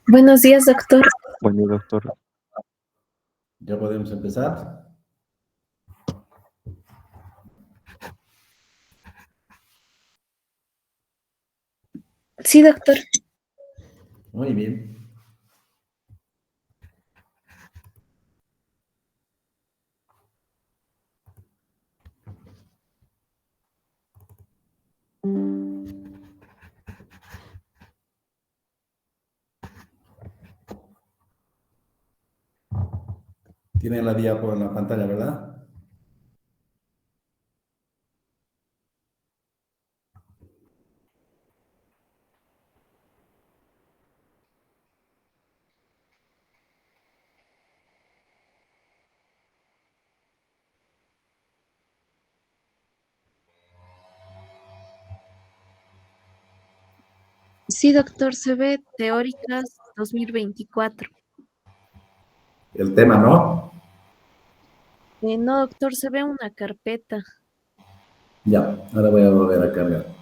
Buenos días, doctor. Bueno, doctor, ¿Ya podemos empezar? Sí, doctor. Muy bien. Tienen la diapo en la pantalla, ¿verdad? Sí, doctor, se ve Teóricas 2024. El tema, ¿no? No, doctor, se ve una carpeta. Ya, ahora voy a volver a cargar.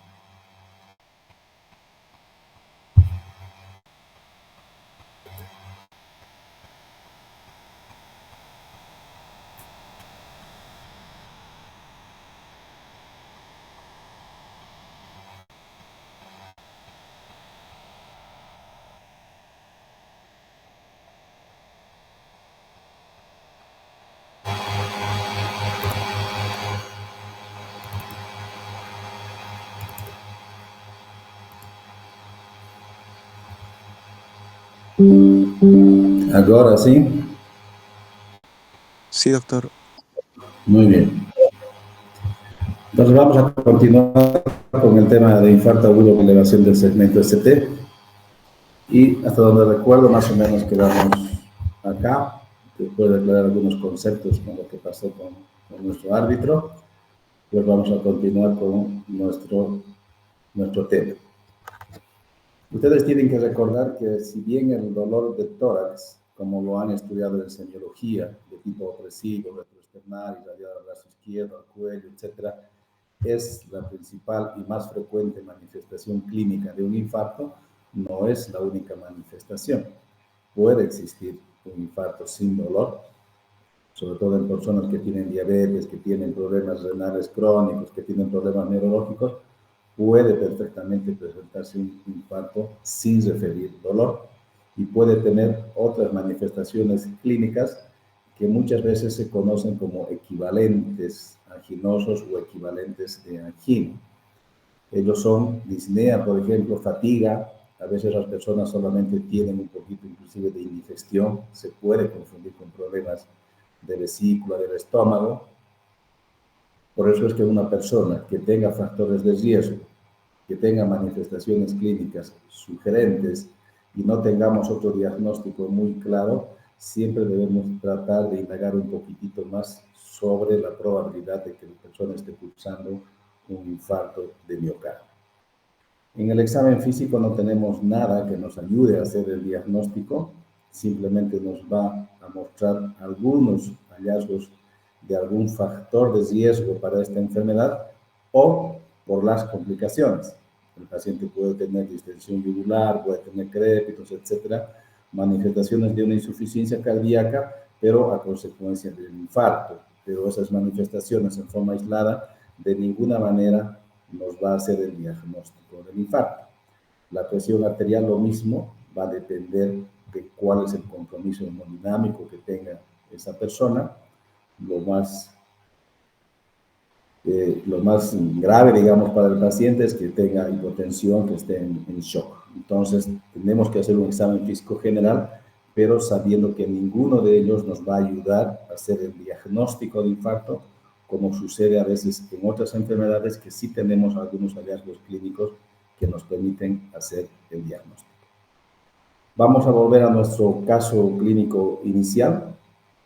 Ahora sí. sí, doctor. Muy bien. Entonces vamos a continuar con el tema de infarto agudo con elevación del segmento ST. Y hasta donde recuerdo, más o menos quedamos acá, después de aclarar algunos conceptos con lo que pasó con nuestro árbitro. Pues vamos a continuar con nuestro tema. Ustedes tienen que recordar que si bien el dolor de tórax, como lo han estudiado en semiología, de tipo opresivo, retroesternal, irradiado al brazo izquierdo, al cuello, etcétera, es la principal y más frecuente manifestación clínica de un infarto, no es la única manifestación. Puede existir un infarto sin dolor, sobre todo en personas que tienen diabetes, que tienen problemas renales crónicos, que tienen problemas neurológicos, puede perfectamente presentarse un infarto sin referir dolor y puede tener otras manifestaciones clínicas que muchas veces se conocen como equivalentes anginosos o equivalentes de angina. Ellos son disnea, por ejemplo, fatiga. A veces las personas solamente tienen un poquito inclusive de indigestión, se puede confundir con problemas de vesícula, del estómago. Por eso es que una persona que tenga factores de riesgo, que tenga manifestaciones clínicas sugerentes y no tengamos otro diagnóstico muy claro, siempre debemos tratar de indagar un poquitito más sobre la probabilidad de que la persona esté cursando un infarto de miocardio. En el examen físico no tenemos nada que nos ayude a hacer el diagnóstico, simplemente nos va a mostrar algunos hallazgos de algún factor de riesgo para esta enfermedad o por las complicaciones. El paciente puede tener distensión yugular, puede tener crépitos, etcétera, manifestaciones de una insuficiencia cardíaca, pero a consecuencia del infarto. Pero esas manifestaciones en forma aislada de ninguna manera nos va a hacer el diagnóstico del infarto. La presión arterial, lo mismo, va a depender de cuál es el compromiso hemodinámico que tenga esa persona. Lo más grave, digamos, para el paciente es que tenga hipotensión, que esté en shock. Entonces, tenemos que hacer un examen físico general, pero sabiendo que ninguno de ellos nos va a ayudar a hacer el diagnóstico de infarto, como sucede a veces en otras enfermedades que sí tenemos algunos hallazgos clínicos que nos permiten hacer el diagnóstico. Vamos a volver a nuestro caso clínico inicial.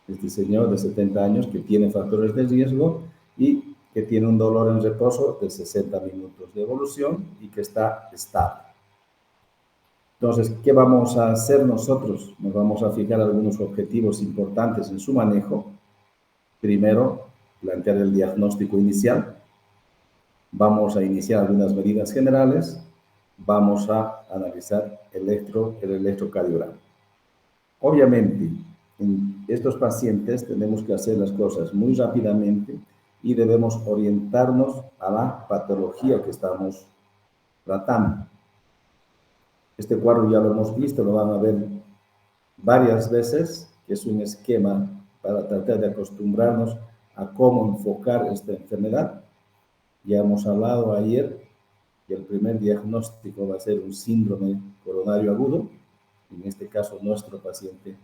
Este señor de 70 años que tiene factores de riesgo y que tiene un dolor en reposo de 60 minutos de evolución y que está estable. Entonces, ¿qué vamos a hacer nosotros? Nos vamos a fijar algunos objetivos importantes en su manejo. Primero, plantear el diagnóstico inicial. Vamos a iniciar algunas medidas generales vamos a analizar el electrocardiograma. Obviamente, en estos pacientes tenemos que hacer las cosas muy rápidamente y debemos orientarnos a la patología que estamos tratando. Este cuadro ya lo hemos visto, lo van a ver varias veces, que es un esquema para tratar de acostumbrarnos a cómo enfocar esta enfermedad. Ya hemos hablado ayer que el primer diagnóstico va a ser un síndrome coronario agudo. En este caso, nuestro paciente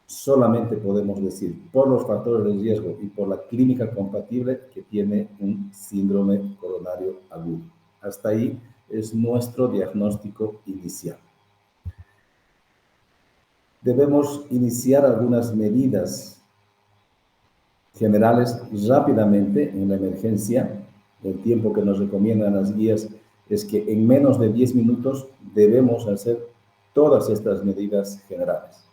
solamente podemos decir, por los factores de riesgo y por la clínica compatible, que tiene un síndrome coronario agudo. Hasta ahí es nuestro diagnóstico inicial. Debemos iniciar algunas medidas generales rápidamente en la emergencia. El tiempo que nos recomiendan las guías es que en menos de 10 minutos debemos hacer todas estas medidas generales.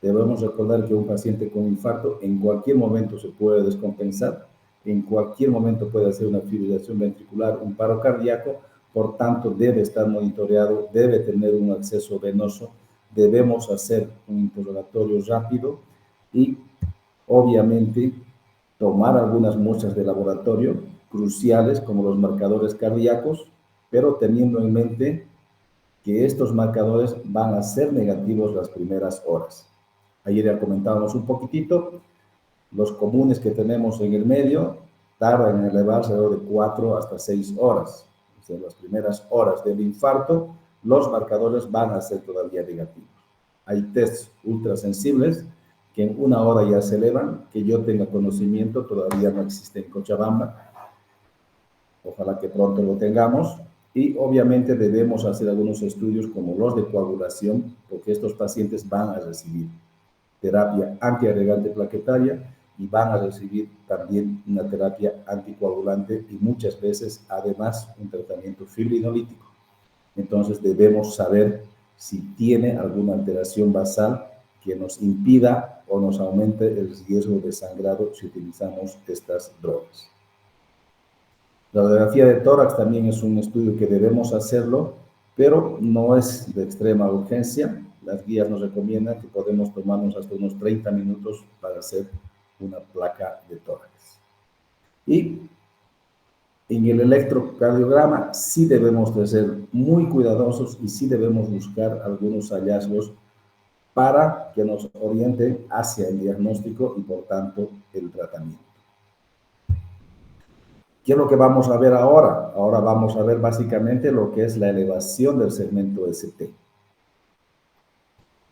Debemos recordar que un paciente con infarto en cualquier momento se puede descompensar, en cualquier momento puede hacer una fibrilación ventricular, un paro cardíaco, por tanto debe estar monitoreado, debe tener un acceso venoso, debemos hacer un interrogatorio rápido y obviamente tomar algunas muestras de laboratorio cruciales como los marcadores cardíacos, pero teniendo en mente que estos marcadores van a ser negativos las primeras horas. Ayer ya comentábamos un poquitito, los comunes que tenemos en el medio tardan en elevarse alrededor de 4 hasta 6 horas. O sea, las primeras horas del infarto, los marcadores van a ser todavía negativos. Hay tests ultrasensibles que en una hora ya se elevan, que yo tenga conocimiento, todavía no existe en Cochabamba. Ojalá que pronto lo tengamos. Y obviamente debemos hacer algunos estudios como los de coagulación, porque estos pacientes van a recibir terapia antiagregante plaquetaria y van a recibir también una terapia anticoagulante y muchas veces además un tratamiento fibrinolítico. Entonces debemos saber si tiene alguna alteración basal que nos impida o nos aumente el riesgo de sangrado si utilizamos estas drogas. La radiografía de tórax también es un estudio que debemos hacerlo, pero no es de extrema urgencia. Las guías nos recomiendan que podemos tomarnos hasta unos 30 minutos para hacer una placa de tórax. Y en el electrocardiograma sí debemos de ser muy cuidadosos y sí debemos buscar algunos hallazgos para que nos orienten hacia el diagnóstico y por tanto el tratamiento. ¿Qué es lo que vamos a ver ahora? Ahora vamos a ver básicamente lo que es la elevación del segmento ST.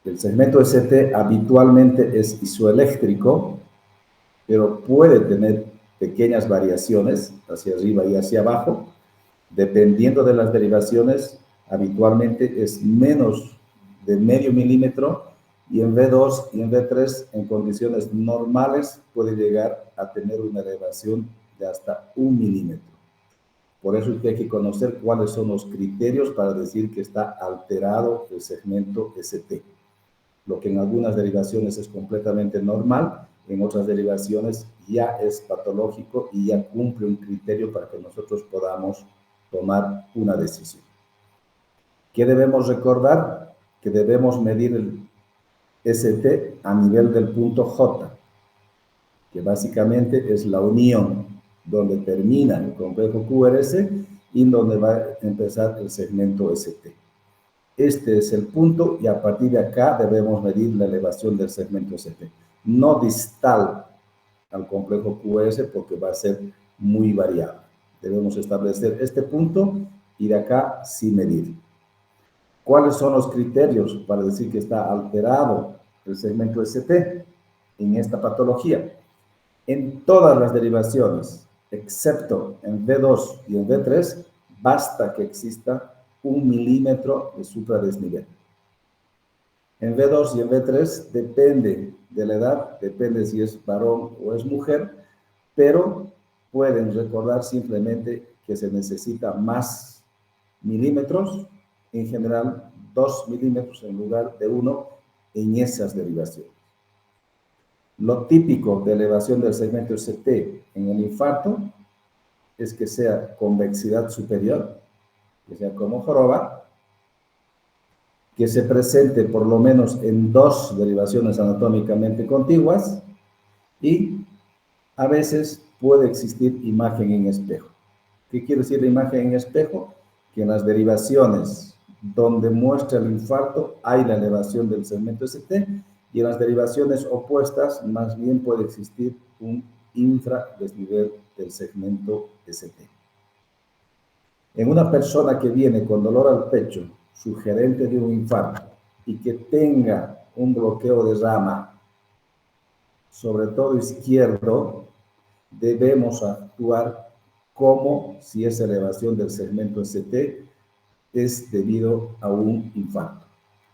El segmento ST habitualmente es isoeléctrico, pero puede tener pequeñas variaciones hacia arriba y hacia abajo. Dependiendo de las derivaciones, habitualmente es menos de medio milímetro y en V2 y en V3 en condiciones normales puede llegar a tener una elevación de hasta 1 milímetro. Por eso hay que conocer cuáles son los criterios para decir que está alterado el segmento ST. Lo que en algunas derivaciones es completamente normal, en otras derivaciones ya es patológico y ya cumple un criterio para que nosotros podamos tomar una decisión. ¿Qué debemos recordar? Que debemos medir el ST a nivel del punto J, que básicamente es la unión donde termina el complejo QRS y donde va a empezar el segmento ST. Este es el punto y a partir de acá debemos medir la elevación del segmento ST. No distal al complejo QRS porque va a ser muy variable. Debemos establecer este punto y de acá sí medir. ¿Cuáles son los criterios para decir que está alterado el segmento ST en esta patología? En todas las derivaciones, excepto en V2 y en V3, basta que exista 1 milímetro de supradesnivel. En V2 y en V3 depende de la edad, depende si es varón o es mujer, pero pueden recordar simplemente que se necesita más milímetros, en general 2 milímetros en lugar de 1 en esas derivaciones. Lo típico de elevación del segmento ST en el infarto es que sea convexidad superior, que sea como joroba, que se presente por lo menos en dos derivaciones anatómicamente contiguas y a veces puede existir imagen en espejo. ¿Qué quiere decir la imagen en espejo? Que en las derivaciones donde muestra el infarto hay la elevación del segmento ST y en las derivaciones opuestas más bien puede existir un infradesnivel del segmento ST. En una persona que viene con dolor al pecho, sugerente de un infarto, y que tenga un bloqueo de rama, sobre todo izquierdo, debemos actuar como si esa elevación del segmento ST es debido a un infarto.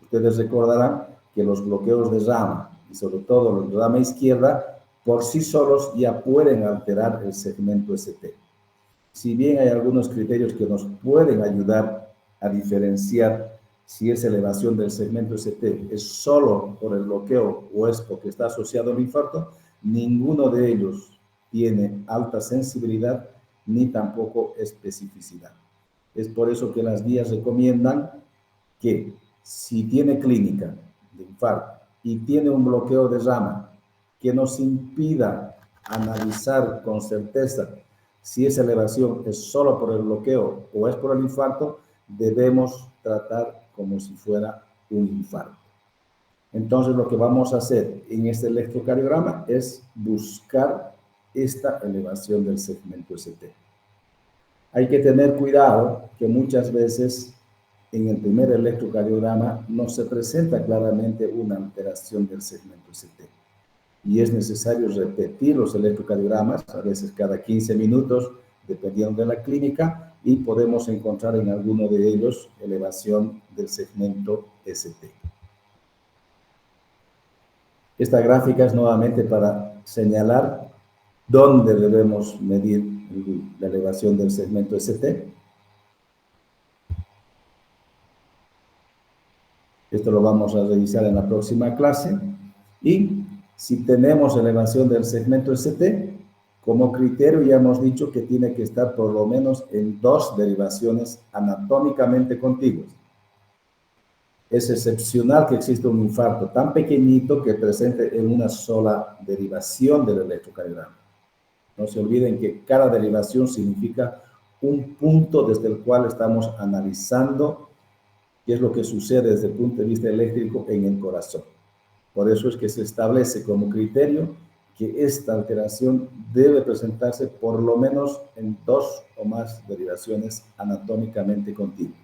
Ustedes recordarán que los bloqueos de rama, y sobre todo los de rama izquierda, por sí solos ya pueden alterar el segmento ST. Si bien hay algunos criterios que nos pueden ayudar a diferenciar si esa elevación del segmento ST es solo por el bloqueo o es porque está asociado al infarto, ninguno de ellos tiene alta sensibilidad ni tampoco especificidad. Es por eso que las guías recomiendan que si tiene clínica de infarto y tiene un bloqueo de rama que nos impida analizar con certeza si esa elevación es solo por el bloqueo o es por el infarto, debemos tratar como si fuera un infarto. Entonces, lo que vamos a hacer en este electrocardiograma es buscar esta elevación del segmento ST. Hay que tener cuidado que muchas veces en el primer electrocardiograma no se presenta claramente una alteración del segmento ST. Y es necesario repetir los electrocardiogramas, a veces cada 15 minutos, dependiendo de la clínica, y podemos encontrar en alguno de ellos elevación del segmento ST. Esta gráfica es nuevamente para señalar dónde debemos medir la elevación del segmento ST. Esto lo vamos a revisar en la próxima clase. Y si tenemos elevación del segmento ST, como criterio ya hemos dicho que tiene que estar por lo menos en dos derivaciones anatómicamente contiguas. Es excepcional que exista un infarto tan pequeñito que presente en una sola derivación del electrocardiograma. No se olviden que cada derivación significa un punto desde el cual estamos analizando qué es lo que sucede desde el punto de vista eléctrico en el corazón. Por eso es que se establece como criterio que esta alteración debe presentarse por lo menos en dos o más derivaciones anatómicamente contiguas.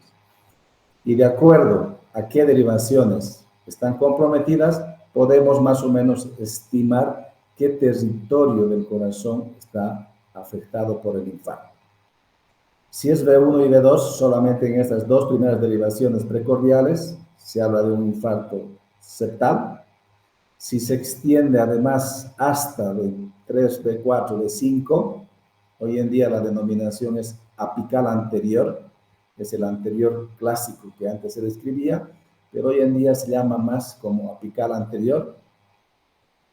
Y de acuerdo a qué derivaciones están comprometidas, podemos más o menos estimar qué territorio del corazón está afectado por el infarto. Si es B1 y B2, solamente en estas dos primeras derivaciones precordiales se habla de un infarto septal. Si se extiende además hasta B3, B4, B5, hoy en día la denominación es apical anterior, es el anterior clásico que antes se describía, pero hoy en día se llama más como apical anterior.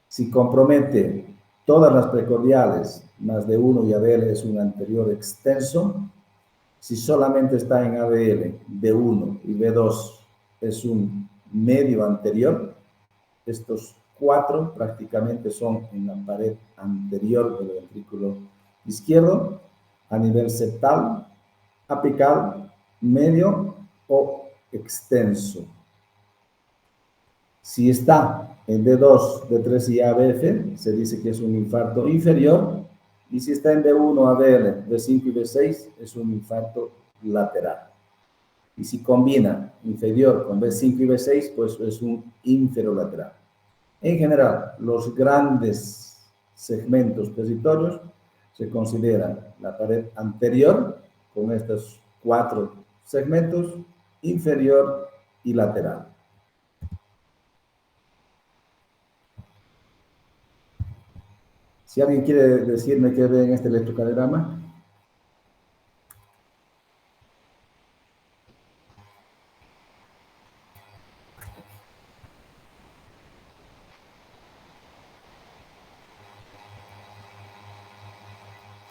Si compromete todas las precordiales, más de uno y ABL es un anterior extenso. Si solamente está en ABL, B1 y B2 es un medio anterior. Estos cuatro prácticamente son en la pared anterior del ventrículo izquierdo, a nivel septal, apical, medio o extenso. Si está en D2, D3 y ABF, se dice que es un infarto inferior, y si está en D1, ABL, D5 y D6, es un infarto lateral. Y si combina inferior con B5 y B6, pues es un inferolateral. En general, los grandes segmentos territorios se consideran la pared anterior, con estos cuatro segmentos, inferior y lateral. Si alguien quiere decirme qué ve en este electrocardiograma.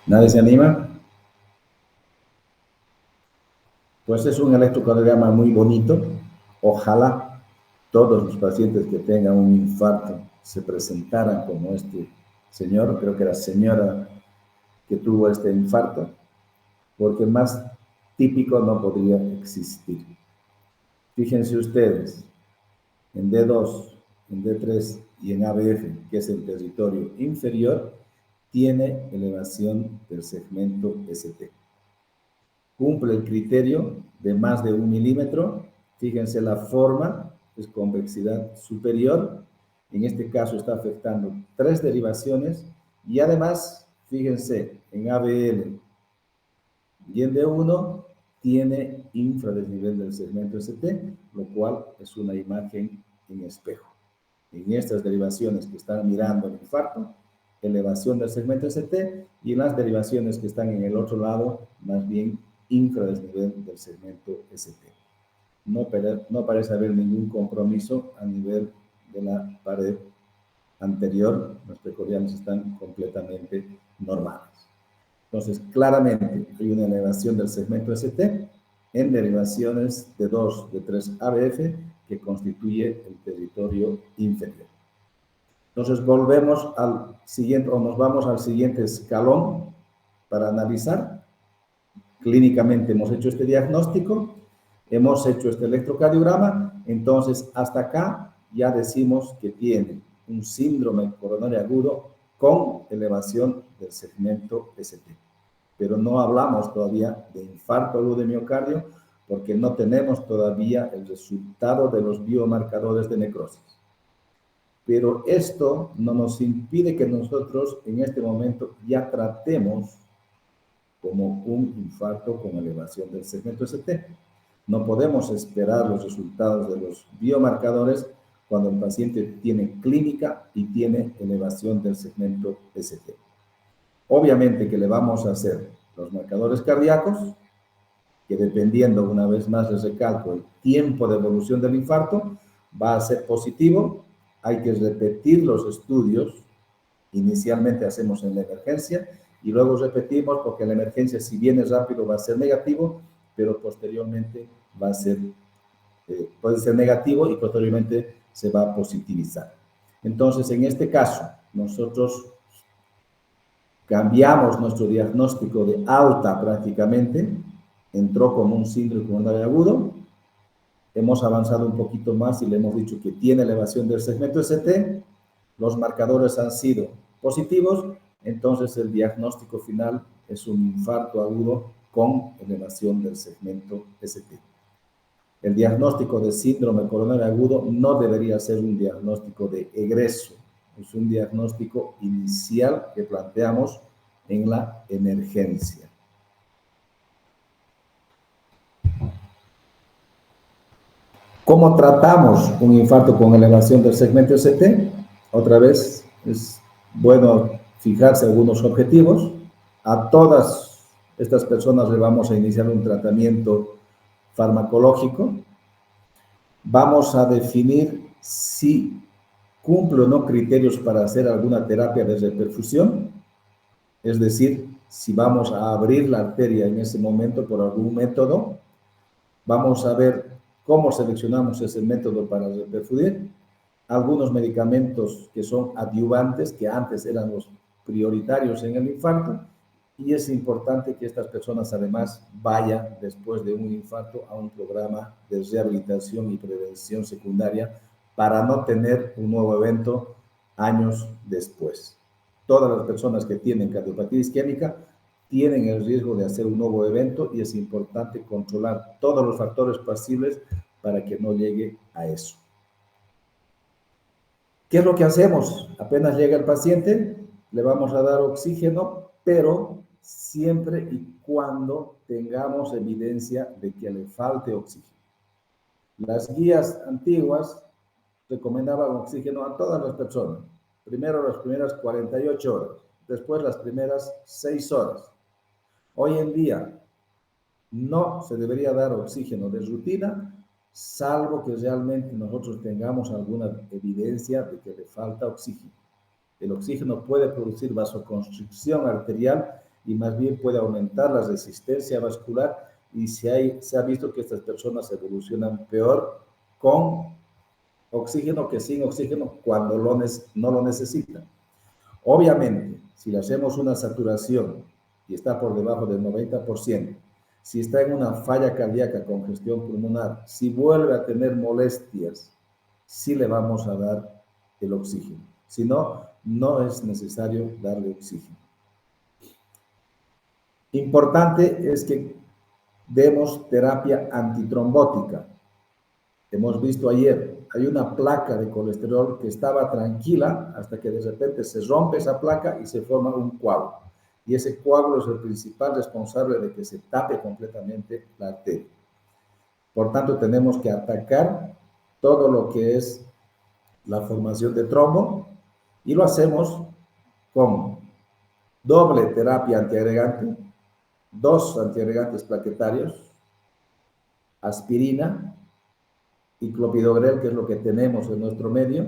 ¿Nadie se anima? Pues es un electrocardiograma muy bonito, Ojalá todos los pacientes que tengan un infarto se presentaran como este señor, creo que era señora que tuvo este infarto, porque más típico no podría existir. Fíjense ustedes, en D2, en D3 y en ABF, que es el territorio inferior, tiene elevación del segmento ST. Cumple el criterio de más de 1 milímetro. Fíjense la forma, es convexidad superior. En este caso está afectando 3 derivaciones y además, fíjense, en ABL y en D1 tiene infradesnivel del segmento ST, lo cual es una imagen en espejo. En estas derivaciones que están mirando el infarto, elevación del segmento ST, y en las derivaciones que están en el otro lado, más bien infradesnivel del segmento ST. No parece haber ningún compromiso a nivel de la pared anterior, los precordiales están completamente normales. Entonces, claramente hay una elevación del segmento ST en derivaciones de 2, de 3 ABF que constituye el territorio inferior. Entonces, volvemos al siguiente, o nos vamos al siguiente escalón para analizar. Clínicamente hemos hecho este diagnóstico, hemos hecho este electrocardiograma, entonces hasta acá ya decimos que tiene un síndrome coronario agudo con elevación del segmento ST. Pero no hablamos todavía de infarto agudo de miocardio porque no tenemos todavía el resultado de los biomarcadores de necrosis. Pero esto no nos impide que nosotros en este momento ya tratemos como un infarto con elevación del segmento ST. No podemos esperar los resultados de los biomarcadores cuando el paciente tiene clínica y tiene elevación del segmento ST. Obviamente que le vamos a hacer los marcadores cardíacos, que dependiendo, una vez más les recalco, el tiempo de evolución del infarto, va a ser positivo. Hay que repetir los estudios. Inicialmente hacemos en la emergencia y luego repetimos porque en la emergencia, si viene rápido, va a ser negativo, pero posteriormente va a ser, puede ser negativo y posteriormente se va a positivizar. Entonces, en este caso, nosotros cambiamos nuestro diagnóstico de alta prácticamente, entró como un síndrome coronario agudo, hemos avanzado un poquito más y le hemos dicho que tiene elevación del segmento ST, los marcadores han sido positivos, entonces el diagnóstico final es un infarto agudo con elevación del segmento ST. El diagnóstico de síndrome coronario agudo no debería ser un diagnóstico de egreso, es un diagnóstico inicial que planteamos en la emergencia. ¿Cómo tratamos un infarto con elevación del segmento ST? Otra vez, es bueno fijarse algunos objetivos. A todas estas personas le vamos a iniciar un tratamiento farmacológico. Vamos a definir si cumple o no criterios para hacer alguna terapia de reperfusión, es decir, si vamos a abrir la arteria en ese momento por algún método. Vamos a ver cómo seleccionamos ese método para reperfudir. Algunos medicamentos que son adyuvantes, que antes eran los prioritarios en el infarto, y es importante que estas personas además vayan después de un infarto a un programa de rehabilitación y prevención secundaria para no tener un nuevo evento años después. Todas las personas que tienen cardiopatía isquémica tienen el riesgo de hacer un nuevo evento y es importante controlar todos los factores pasibles para que no llegue a eso. ¿Qué es lo que hacemos? Apenas llega el paciente, le vamos a dar oxígeno, pero siempre y cuando tengamos evidencia de que le falte oxígeno. Las guías antiguas recomendaban oxígeno a todas las personas. Primero las primeras 48 horas, después las primeras 6 horas. Hoy en día no se debería dar oxígeno de rutina, salvo que realmente nosotros tengamos alguna evidencia de que le falta oxígeno. El oxígeno puede producir vasoconstricción arterial y más bien puede aumentar la resistencia vascular y se ha visto que estas personas evolucionan peor con oxígeno que sin oxígeno cuando no lo necesita. Obviamente, si le hacemos una saturación y está por debajo del 90%, si está en una falla cardíaca, congestión pulmonar, si vuelve a tener molestias, sí le vamos a dar el oxígeno. Si no, no es necesario darle oxígeno. Importante es que demos terapia antitrombótica. Hemos visto ayer, hay una placa de colesterol que estaba tranquila hasta que de repente se rompe esa placa y se forma un coágulo. Y ese coágulo es el principal responsable de que se tape completamente la arteria. Por tanto, tenemos que atacar todo lo que es la formación de trombo y lo hacemos con doble terapia antiagregante, 2 antiagregantes plaquetarios, aspirina y clopidogrel, que es lo que tenemos en nuestro medio.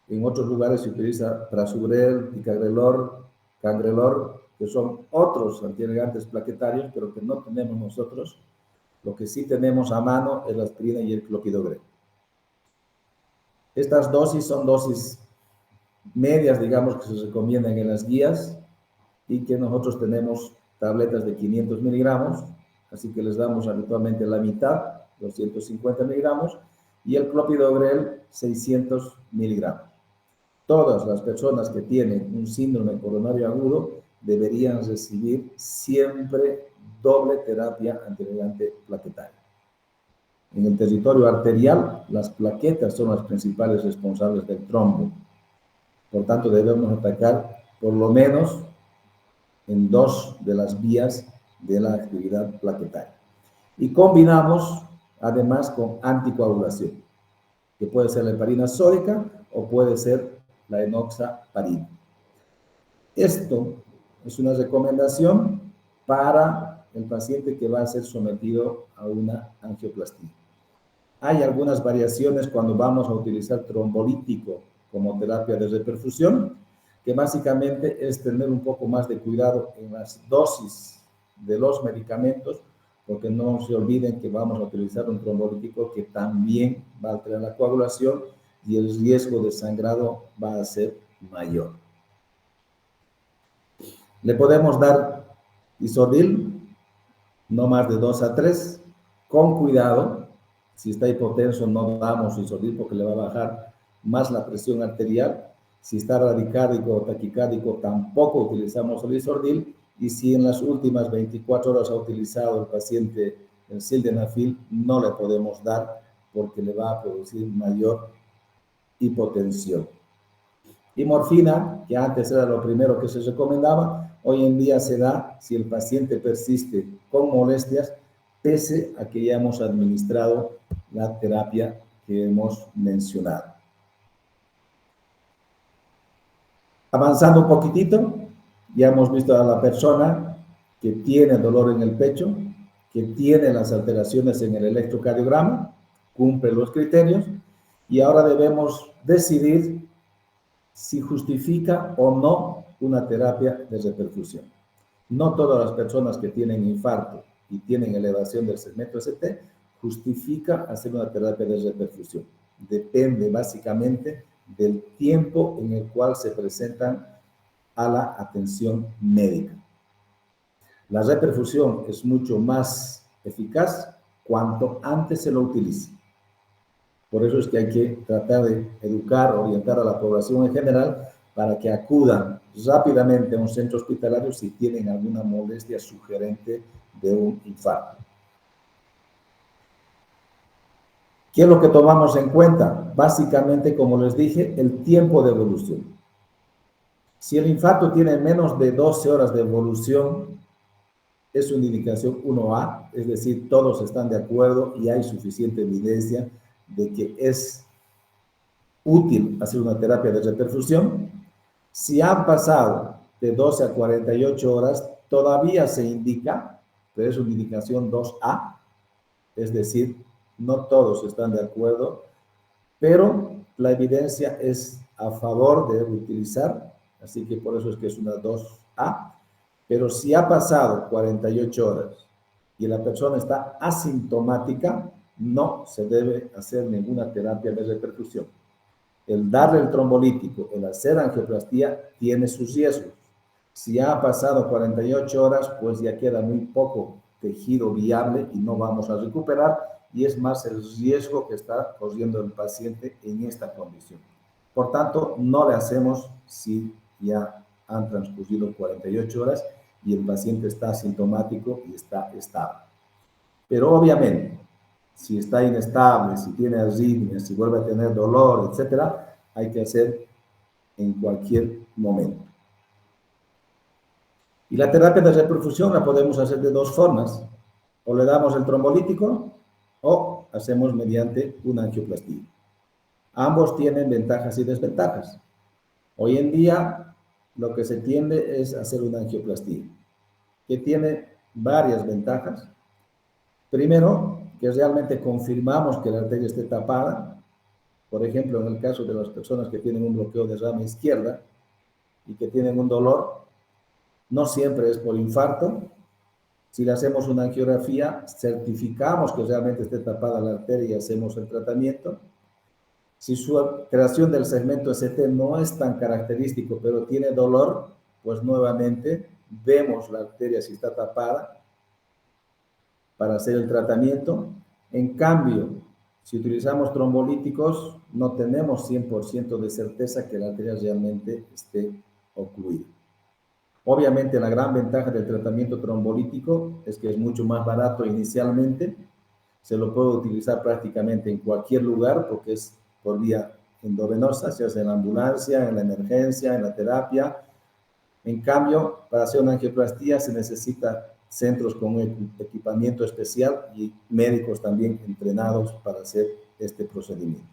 En otros lugares se utiliza prasugrel, ticagrelor, cangrelor, que son otros antiagregantes plaquetarios, pero que no tenemos nosotros. Lo que sí tenemos a mano es la aspirina y el clopidogrel. Estas dosis son dosis medias, digamos, que se recomiendan en las guías y que nosotros tenemos tabletas de 500 miligramos, así que les damos habitualmente la mitad, 250 miligramos, y el clopidogrel 600 miligramos. Todas las personas que tienen un síndrome coronario agudo deberían recibir siempre doble terapia antiagregante plaquetaria. En el territorio arterial, las plaquetas son las principales responsables del trombo. Por tanto, debemos atacar por lo menos en 2 de las vías de la actividad plaquetaria. Y combinamos además con anticoagulación, que puede ser la heparina sódica o puede ser la enoxaparina. Esto es una recomendación para el paciente que va a ser sometido a una angioplastía. Hay algunas variaciones cuando vamos a utilizar trombolítico como terapia de reperfusión, que básicamente es tener un poco más de cuidado en las dosis de los medicamentos, porque no se olviden que vamos a utilizar un trombolítico que también va a alterar la coagulación y el riesgo de sangrado va a ser mayor. Le podemos dar isodil, no más de 2 a 3, con cuidado. Si está hipotenso, no damos isodil porque le va a bajar más la presión arterial. Si está radicárdico o taquicárdico, tampoco utilizamos el isodil. Y si en las últimas 24 horas ha utilizado el paciente el sildenafil, no le podemos dar porque le va a producir mayor hipotensión. Y morfina, que antes era lo primero que se recomendaba, hoy en día se da si el paciente persiste con molestias, pese a que ya hemos administrado la terapia que hemos mencionado. Avanzando un poquitito, ya hemos visto a la persona que tiene dolor en el pecho, que tiene las alteraciones en el electrocardiograma, cumple los criterios, y ahora debemos decidir si justifica o no una terapia de reperfusión. No todas las personas que tienen infarto y tienen elevación del segmento ST justifica hacer una terapia de reperfusión. Depende básicamente del tiempo en el cual se presentan a la atención médica. La reperfusión es mucho más eficaz cuanto antes se lo utilice. Por eso es que hay que tratar de educar, orientar a la población en general para que acudan rápidamente a un centro hospitalario si tienen alguna molestia sugerente de un infarto. ¿Qué es lo que tomamos en cuenta? Básicamente, como les dije, el tiempo de evolución. Si el infarto tiene menos de 12 horas de evolución, es una indicación 1A, es decir, todos están de acuerdo y hay suficiente evidencia de que es útil hacer una terapia de reperfusión. Si han pasado de 12 a 48 horas, todavía se indica, pero es una indicación 2A, es decir, no todos están de acuerdo, pero la evidencia es a favor de utilizar, así que por eso es que es una 2A, pero si ha pasado 48 horas y la persona está asintomática, no se debe hacer ninguna terapia de repercusión. El darle el trombolítico, el hacer angioplastía, tiene sus riesgos. Si ya ha pasado 48 horas, pues ya queda muy poco tejido viable y no vamos a recuperar, y es más el riesgo que está corriendo el paciente en esta condición. Por tanto, no le hacemos si ya han transcurrido 48 horas y el paciente está asintomático y está estable. Pero obviamente, si está inestable, si tiene arritmias, si vuelve a tener dolor, etcétera, hay que hacer en cualquier momento. Y la terapia de reperfusión la podemos hacer de dos formas. O le damos el trombolítico o hacemos mediante una angioplastía. Ambos tienen ventajas y desventajas. Hoy en día lo que se tiende es hacer una angioplastía, que tiene varias ventajas. Primero, que realmente confirmamos que la arteria esté tapada. Por ejemplo, en el caso de las personas que tienen un bloqueo de rama izquierda y que tienen un dolor, no siempre es por infarto. Si le hacemos una angiografía, certificamos que realmente esté tapada la arteria y hacemos el tratamiento. Si su alteración del segmento ST no es tan característico, pero tiene dolor, pues nuevamente vemos la arteria si está tapada para hacer el tratamiento. En cambio, si utilizamos trombolíticos, no tenemos 100% de certeza que la arteria realmente esté ocluida. Obviamente, la gran ventaja del tratamiento trombolítico es que es mucho más barato inicialmente. Se lo puede utilizar prácticamente en cualquier lugar porque es por vía endovenosa, se hace en la ambulancia, en la emergencia, en la terapia. En cambio, para hacer una angioplastía se necesita centros con equipamiento especial y médicos también entrenados para hacer este procedimiento.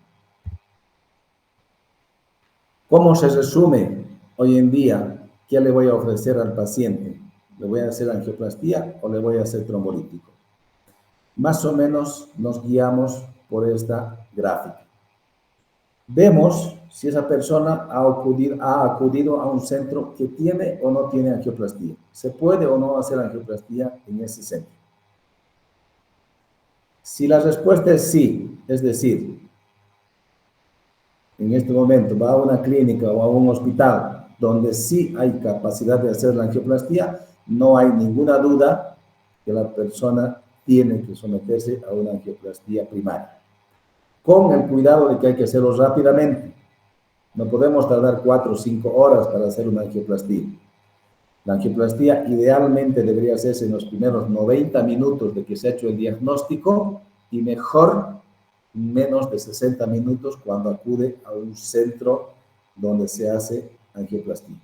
¿Cómo se resume hoy en día qué le voy a ofrecer al paciente? ¿Le voy a hacer angioplastía o le voy a hacer trombolítico? Más o menos nos guiamos por esta gráfica. Vemos si esa persona ha acudido a un centro que tiene o no tiene angioplastía. ¿Se puede o no hacer angioplastía en ese centro? Si la respuesta es sí, es decir, en este momento va a una clínica o a un hospital donde sí hay capacidad de hacer la angioplastía, no hay ninguna duda que la persona tiene que someterse a una angioplastía primaria, con el cuidado de que hay que hacerlo rápidamente. No podemos tardar 4 o 5 horas para hacer una angioplastía. La angioplastía idealmente debería hacerse en los primeros 90 minutos de que se ha hecho el diagnóstico y mejor menos de 60 minutos cuando acude a un centro donde se hace angioplastía.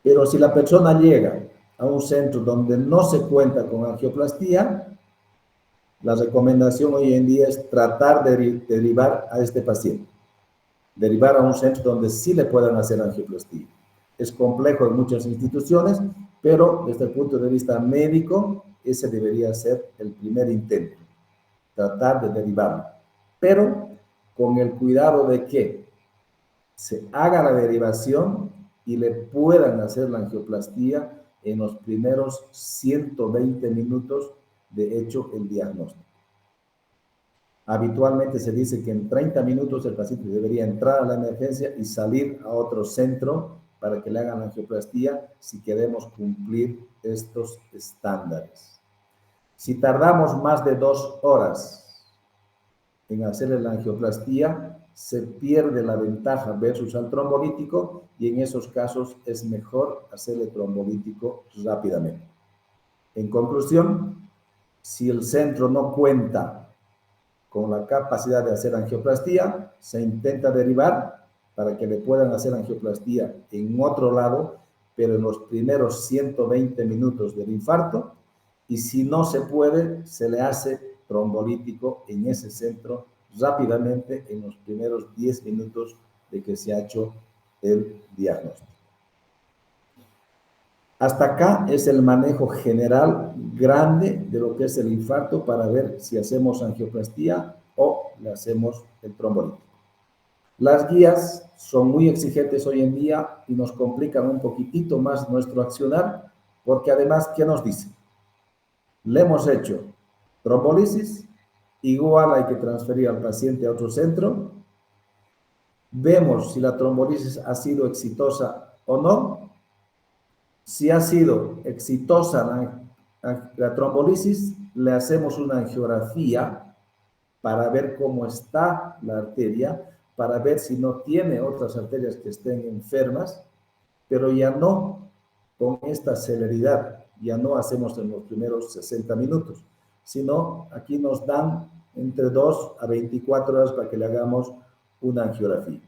Pero si la persona llega a un centro donde no se cuenta con angioplastía, la recomendación hoy en día es tratar de derivar a este paciente, derivar a un centro donde sí le puedan hacer angioplastía. Es complejo en muchas instituciones, pero desde el punto de vista médico, ese debería ser el primer intento, tratar de derivarlo, pero con el cuidado de que se haga la derivación y le puedan hacer la angioplastía en los primeros 120 minutos de hecho el diagnóstico. Habitualmente se dice que en 30 minutos el paciente debería entrar a la emergencia y salir a otro centro para que le hagan la angioplastía si queremos cumplir estos estándares. Si tardamos más de 2 horas en hacerle la angioplastía, se pierde la ventaja versus al trombolítico y en esos casos es mejor hacerle trombolítico rápidamente. En conclusión, si el centro no cuenta con la capacidad de hacer angioplastía, se intenta derivar para que le puedan hacer angioplastía en otro lado, pero en los primeros 120 minutos del infarto, y si no se puede, se le hace trombolítico en ese centro rápidamente en los primeros 10 minutos de que se ha hecho el diagnóstico. Hasta acá es el manejo general grande de lo que es el infarto para ver si hacemos angioplastía o le hacemos el trombolítico. Las guías son muy exigentes hoy en día y nos complican un poquitito más nuestro accionar, porque además, ¿qué nos dicen? Le hemos hecho trombolisis igual hay que transferir al paciente a otro centro, vemos si la trombolisis ha sido exitosa o no. Si ha sido exitosa la trombolisis, le hacemos una angiografía para ver cómo está la arteria, para ver si no tiene otras arterias que estén enfermas, pero ya no con esta celeridad, ya no hacemos en los primeros 60 minutos, sino aquí nos dan entre 2 a 24 horas para que le hagamos una angiografía.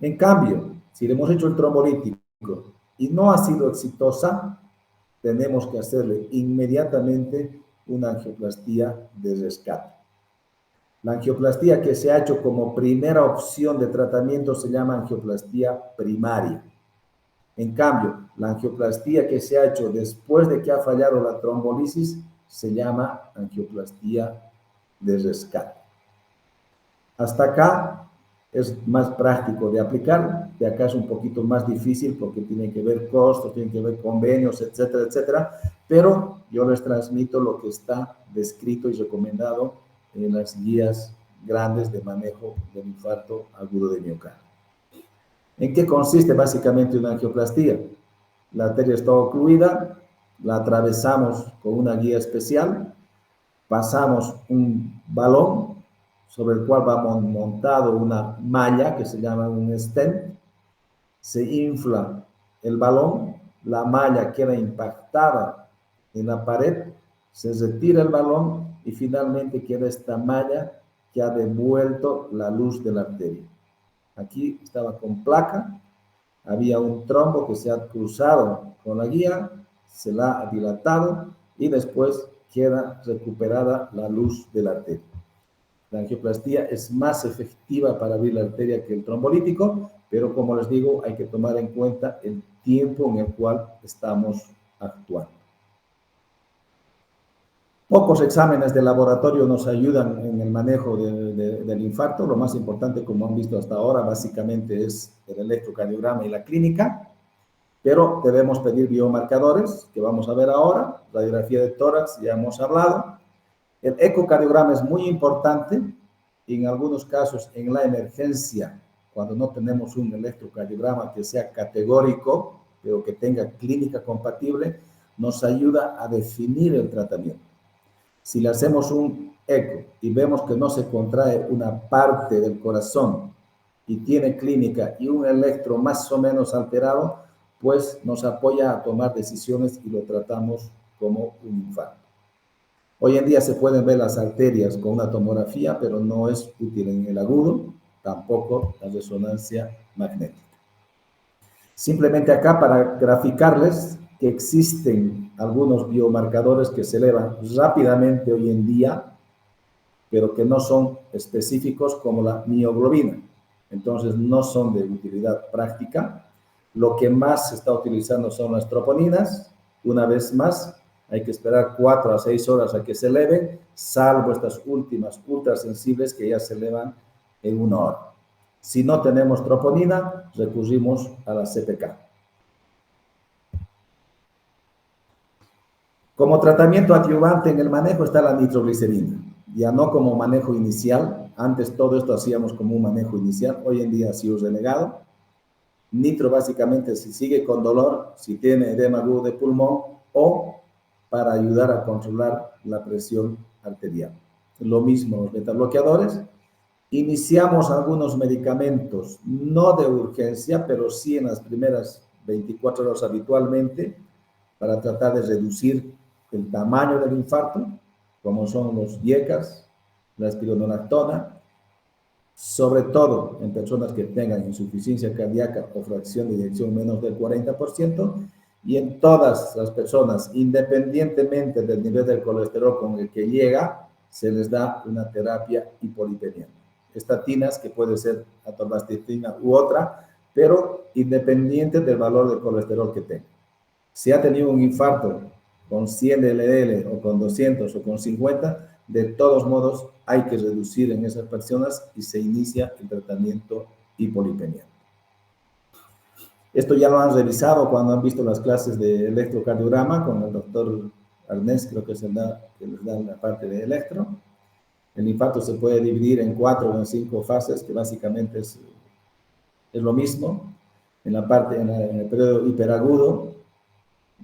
En cambio, si le hemos hecho el trombolítico y no ha sido exitosa, tenemos que hacerle inmediatamente una angioplastía de rescate. La angioplastía que se ha hecho como primera opción de tratamiento se llama angioplastía primaria. En cambio, la angioplastía que se ha hecho después de que ha fallado la trombolisis se llama angioplastía de rescate. Hasta acá es más práctico de aplicar, de acá es un poquito más difícil porque tiene que ver costos, tiene que ver convenios, etcétera, etcétera, pero yo les transmito lo que está descrito y recomendado en las guías grandes de manejo del infarto agudo de miocardio. ¿En qué consiste básicamente una angioplastía? La arteria está ocluida, la atravesamos con una guía especial, pasamos un balón sobre el cual va montado una malla que se llama un stent, se infla el balón, la malla queda impactada en la pared, se retira el balón y finalmente queda esta malla que ha devuelto la luz de la arteria. Aquí estaba con placa, había un trombo que se ha cruzado con la guía, se la ha dilatado y después queda recuperada la luz de la arteria. La angioplastía es más efectiva para abrir la arteria que el trombolítico, pero como les digo, hay que tomar en cuenta el tiempo en el cual estamos actuando. Pocos exámenes de laboratorio nos ayudan en el manejo del infarto. Lo más importante, como han visto hasta ahora, básicamente es el electrocardiograma y la clínica, pero debemos pedir biomarcadores, que vamos a ver ahora. Radiografía de tórax, ya hemos hablado. El ecocardiograma es muy importante. En algunos casos, en la emergencia, cuando no tenemos un electrocardiograma que sea categórico, pero que tenga clínica compatible, nos ayuda a definir el tratamiento. Si le hacemos un eco y vemos que no se contrae una parte del corazón y tiene clínica y un electro más o menos alterado, pues nos apoya a tomar decisiones y lo tratamos como un infarto. Hoy en día se pueden ver las arterias con una tomografía, pero no es útil en el agudo, tampoco la resonancia magnética. Simplemente acá para graficarles que existen algunos biomarcadores que se elevan rápidamente hoy en día, pero que no son específicos como la mioglobina. Entonces no son de utilidad práctica. Lo que más se está utilizando son las troponinas. Una vez más, hay que esperar 4 a 6 horas a que se eleven, salvo estas últimas ultrasensibles que ya se elevan en 1 hora. Si no tenemos troponina, recurrimos a la CPK. Como tratamiento adyuvante en el manejo está la nitroglicerina, ya no como manejo inicial. Antes todo esto hacíamos como un manejo inicial, hoy en día ha sido relegado. Nitro básicamente si sigue con dolor, si tiene edema agudo de pulmón o para ayudar a controlar la presión arterial. Lo mismo los betabloqueadores. Iniciamos algunos medicamentos, no de urgencia, pero sí en las primeras 24 horas habitualmente, para tratar de reducir el tamaño del infarto, como son los IECAS, la espironolactona, sobre todo en personas que tengan insuficiencia cardíaca o fracción de eyección menos del 40%, y en todas las personas, independientemente del nivel del colesterol con el que llega, se les da una terapia hipolipemiante. Estatinas, que puede ser atorvastatina u otra, pero independiente del valor del colesterol que tenga. Si ha tenido un infarto con 100 de LDL o con 200 o con 50, de todos modos hay que reducir en esas personas y se inicia el tratamiento hipolipemiante. Esto ya lo han revisado cuando han visto las clases de electrocardiograma con el doctor Arnés, creo que es el que les da la parte de electro. El infarto se puede dividir en 4 o en 5 fases, que básicamente es lo mismo. En el periodo hiperagudo,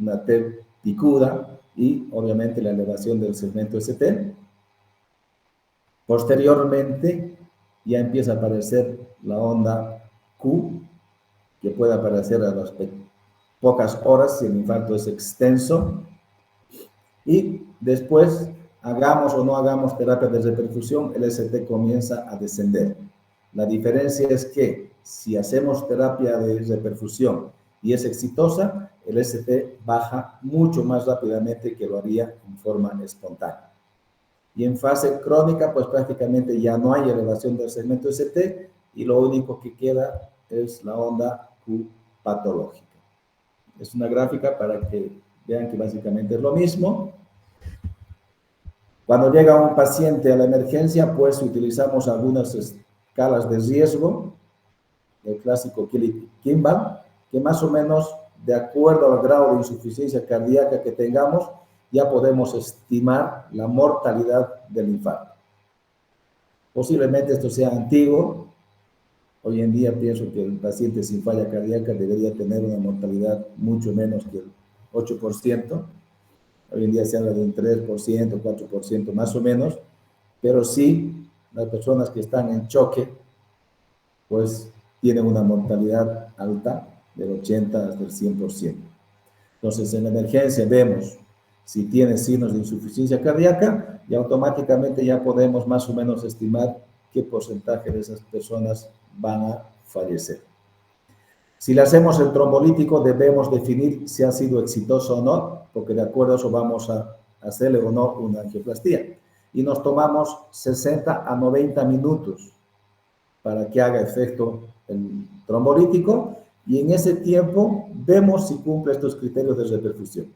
una T picuda y obviamente la elevación del segmento ST. Posteriormente ya empieza a aparecer la onda Q, que puede aparecer a las pocas horas si el infarto es extenso. Y después, hagamos o no hagamos terapia de reperfusión, el ST comienza a descender. La diferencia es que si hacemos terapia de reperfusión y es exitosa, el ST baja mucho más rápidamente que lo haría en forma espontánea. Y en fase crónica, pues prácticamente ya no hay elevación del segmento ST y lo único que queda es la onda Q patológica. Es una gráfica para que vean que básicamente es lo mismo. Cuando llega un paciente a la emergencia, pues utilizamos algunas escalas de riesgo, el clásico Kimball, que más o menos, de acuerdo al grado de insuficiencia cardíaca que tengamos, ya podemos estimar la mortalidad del infarto. Posiblemente esto sea antiguo. Hoy en día pienso que el paciente sin falla cardíaca debería tener una mortalidad mucho menos que el 8%. Hoy en día se habla de un 3%, 4% más o menos, pero sí, las personas que están en choque, pues tienen una mortalidad alta, del 80 hasta el 100%. Entonces, en la emergencia vemos si tiene signos de insuficiencia cardíaca y automáticamente ya podemos más o menos estimar qué porcentaje de esas personas van a fallecer. Si le hacemos el trombolítico, debemos definir si ha sido exitoso o no, porque de acuerdo a eso vamos a hacerle o no una angioplastía. Y nos tomamos 60 a 90 minutos para que haga efecto el trombolítico y en ese tiempo vemos si cumple estos criterios de reperfusión.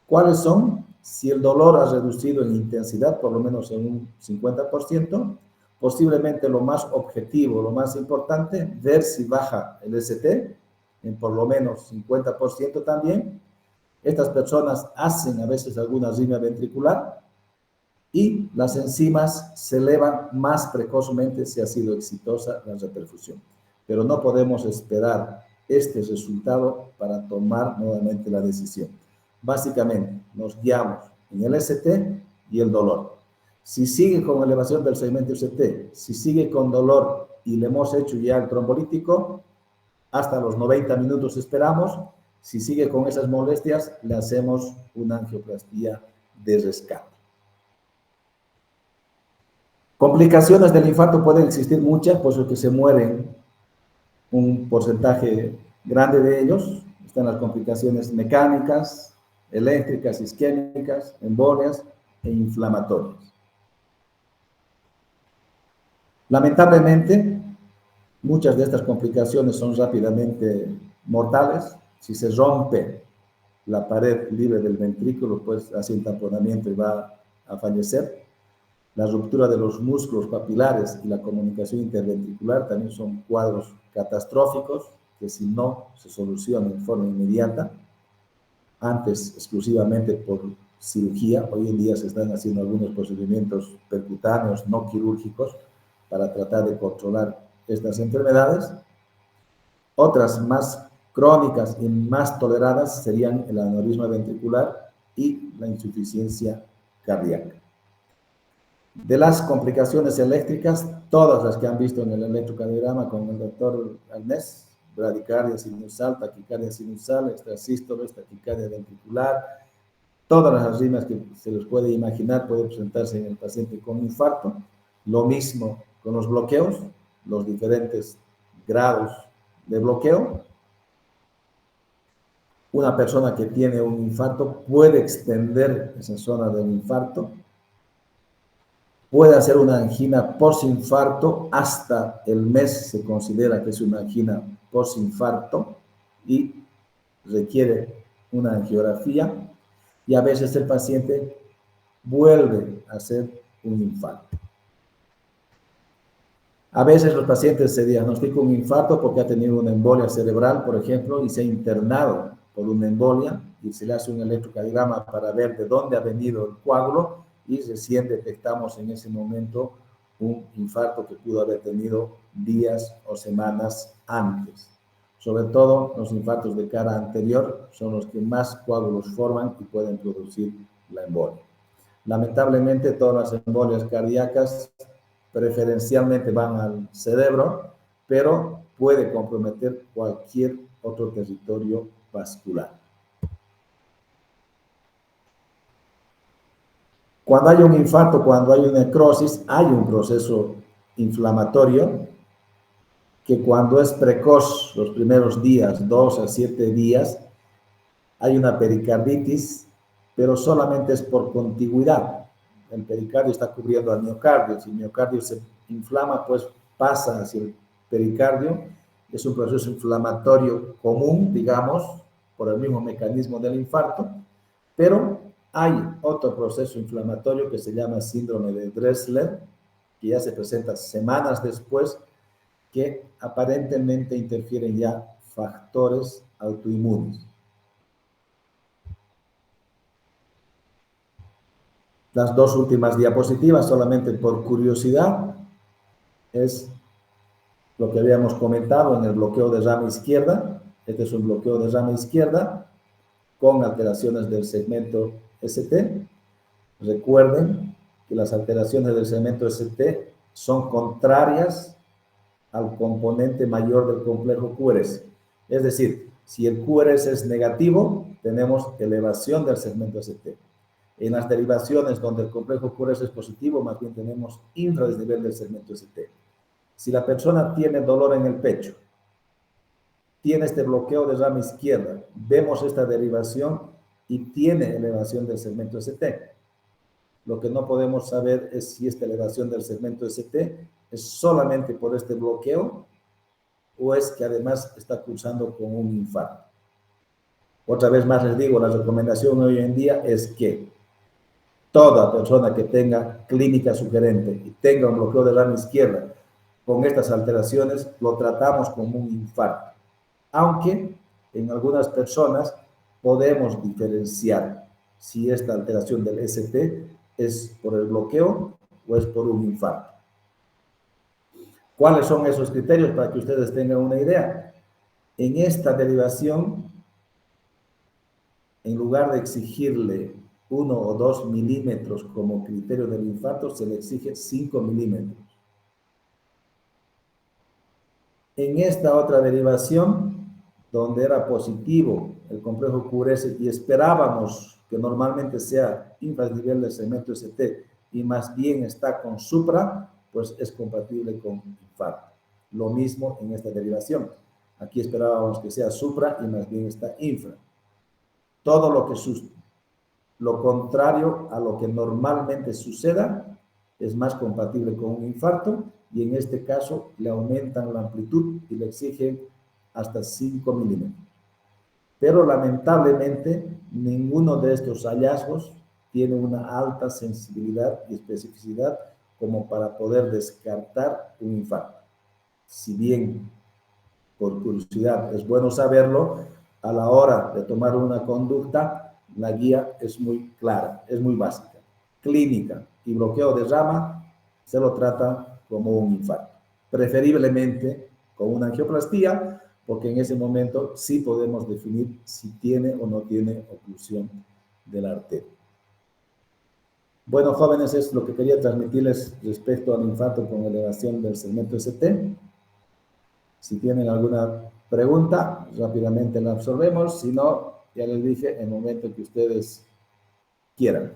¿Cuáles son? Si el dolor ha reducido en intensidad, por lo menos en un 50%, posiblemente lo más objetivo, lo más importante, ver si baja el ST en por lo menos 50% también. Estas personas hacen a veces alguna arritmia ventricular y las enzimas se elevan más precozmente si ha sido exitosa la reperfusión. Pero no podemos esperar este resultado para tomar nuevamente la decisión. Básicamente, nos guiamos en el ST y el dolor. Si sigue con elevación del segmento ST, si sigue con dolor y le hemos hecho ya el trombolítico, hasta los 90 minutos esperamos. Si sigue con esas molestias, le hacemos una angioplastía de rescate. Complicaciones del infarto pueden existir muchas, por eso que se mueren un porcentaje grande de ellos. Están las complicaciones mecánicas, eléctricas, isquémicas, embolias e inflamatorias. Lamentablemente, muchas de estas complicaciones son rápidamente mortales. Si se rompe la pared libre del ventrículo, pues hace un tamponamiento y va a fallecer. La ruptura de los músculos papilares y la comunicación interventricular también son cuadros catastróficos que si no se solucionan en forma inmediata, antes exclusivamente por cirugía, hoy en día se están haciendo algunos procedimientos percutáneos no quirúrgicos para tratar de controlar estas enfermedades. Otras más crónicas y más toleradas serían el aneurisma ventricular y la insuficiencia cardíaca. De las complicaciones eléctricas, todas las que han visto en el electrocardiograma con el doctor Arnés, bradicardia sinusal, taquicardia sinusal, extrasístoles, taquicardia ventricular, todas las arritmias que se les puede imaginar pueden presentarse en el paciente con infarto. Lo mismo con los bloqueos, los diferentes grados de bloqueo. Una persona que tiene un infarto puede extender esa zona del infarto, puede hacer una angina postinfarto, hasta el mes se considera que es una angina postinfarto y requiere una angiografía y a veces el paciente vuelve a hacer un infarto. A veces los pacientes se diagnostican un infarto porque ha tenido una embolia cerebral, por ejemplo, y se ha internado por una embolia y se le hace un electrocardiograma para ver de dónde ha venido el coágulo y recién detectamos en ese momento un infarto que pudo haber tenido días o semanas antes. Sobre todo los infartos de cara anterior son los que más coágulos forman y pueden producir la embolia. Lamentablemente todas las embolias cardíacas preferencialmente van al cerebro, pero puede comprometer cualquier otro territorio vascular. Cuando hay un infarto, cuando hay una necrosis, hay un proceso inflamatorio que cuando es precoz, los primeros días, 2 a 7 días, hay una pericarditis, pero solamente es por contigüidad. El pericardio está cubriendo al miocardio. Si el miocardio se inflama, pues pasa hacia el pericardio. Es un proceso inflamatorio común, digamos, por el mismo mecanismo del infarto, pero hay otro proceso inflamatorio que se llama síndrome de Dressler, que ya se presenta semanas después, que aparentemente interfieren ya factores autoinmunes. Las dos últimas diapositivas, solamente por curiosidad, es lo que habíamos comentado en el bloqueo de rama izquierda. Este es un bloqueo de rama izquierda con alteraciones del segmento ST. Recuerden que las alteraciones del segmento ST son contrarias al componente mayor del complejo QRS. Es decir, si el QRS es negativo, tenemos elevación del segmento ST. En las derivaciones donde el complejo QRS es positivo, más bien tenemos infradesnivel del segmento ST. Si la persona tiene dolor en el pecho, tiene este bloqueo de rama izquierda, vemos esta derivación y tiene elevación del segmento ST. Lo que no podemos saber es si esta elevación del segmento ST es solamente por este bloqueo o es que además está cursando con un infarto. Otra vez más les digo, la recomendación hoy en día es que toda persona que tenga clínica sugerente y tenga un bloqueo de rama izquierda con estas alteraciones, lo tratamos como un infarto. Aunque en algunas personas podemos diferenciar si esta alteración del ST es por el bloqueo o es por un infarto. ¿Cuáles son esos criterios para que ustedes tengan una idea? En esta derivación, en lugar de exigirle 1 o 2 milímetros como criterio del infarto, se le exige 5 milímetros. En esta otra derivación, donde era positivo el complejo QRS y esperábamos que normalmente sea infranivel del segmento ST y más bien está con supra, pues es compatible con infarto. Lo mismo en esta derivación. Aquí esperábamos que sea supra y más bien está infra. Todo lo contrario a lo que normalmente suceda es más compatible con un infarto y en este caso le aumentan la amplitud y le exigen hasta 5 milímetros. Pero lamentablemente ninguno de estos hallazgos tiene una alta sensibilidad y especificidad como para poder descartar un infarto. Si bien, por curiosidad, es bueno saberlo, a la hora de tomar una conducta, la guía es muy clara, es muy básica. Clínica y bloqueo de rama se lo trata como un infarto. Preferiblemente con una angioplastía, porque en ese momento sí podemos definir si tiene o no tiene oclusión de la arteria. Bueno, jóvenes, es lo que quería transmitirles respecto al infarto con elevación del segmento ST. Si tienen alguna pregunta, rápidamente la absorbemos. Si no, ya les dije, en el momento que ustedes quieran.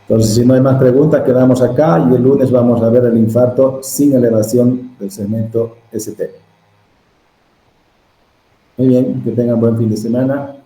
Entonces, si no hay más preguntas, quedamos acá y el lunes vamos a ver el infarto sin elevación del segmento ST. Muy bien, que tengan buen fin de semana.